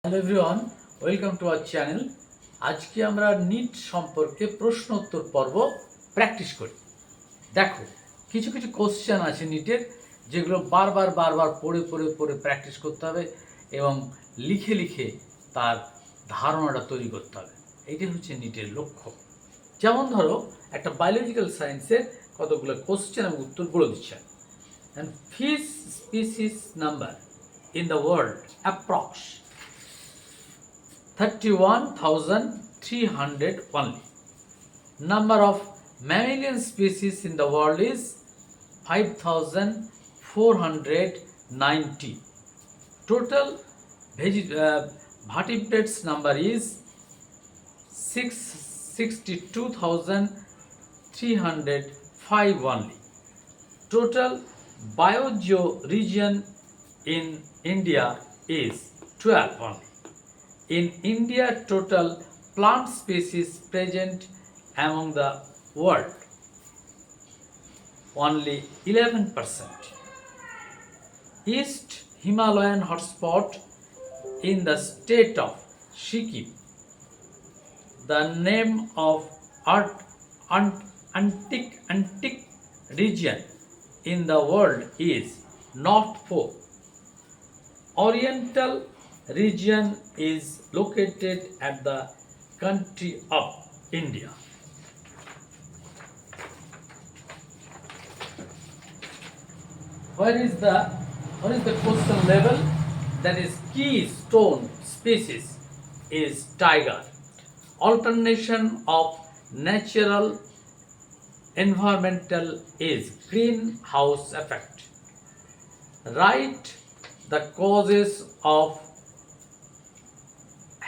Hello everyone, welcome to our channel. আজকে আমরা NEET সম্পর্কে প্রশ্ন উত্তর পর্ব প্র্যাকটিস করি। দেখো, কিছু কিছু কোশ্চেন আছে নিটের, যেগুলো বারবার বারবার পড়ে পড়ে পড়ে প্র্যাকটিস করতে হবে এবং লিখে লিখে তার ধারণাটা তৈরি করতে হবে। এইটাই হচ্ছে নিটের লক্ষ্য। যেমন ধরো, একটা বায়োলজিক্যাল সায়েন্সের কতগুলো কোশ্চেন এবং উত্তর বলে দিচ্ছে। And fish species number in the world approx 31,300 only. Number of mammalian species in the world is 5,490. Total vertebrates number is 62,305 only. Total biogeoregion in India is 12 only. In India, total plant species present among the world only 11%. East Himalayan hotspot in the state of Sikkim. The name of Antarctic region in the world is North Pole. Oriental region is located at the country of India. Where is the coastal level? That is keystone species is tiger. Alternation of natural environmental is greenhouse effect. Write the causes of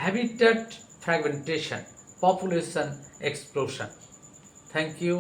habitat fragmentation, population explosion. Thank you.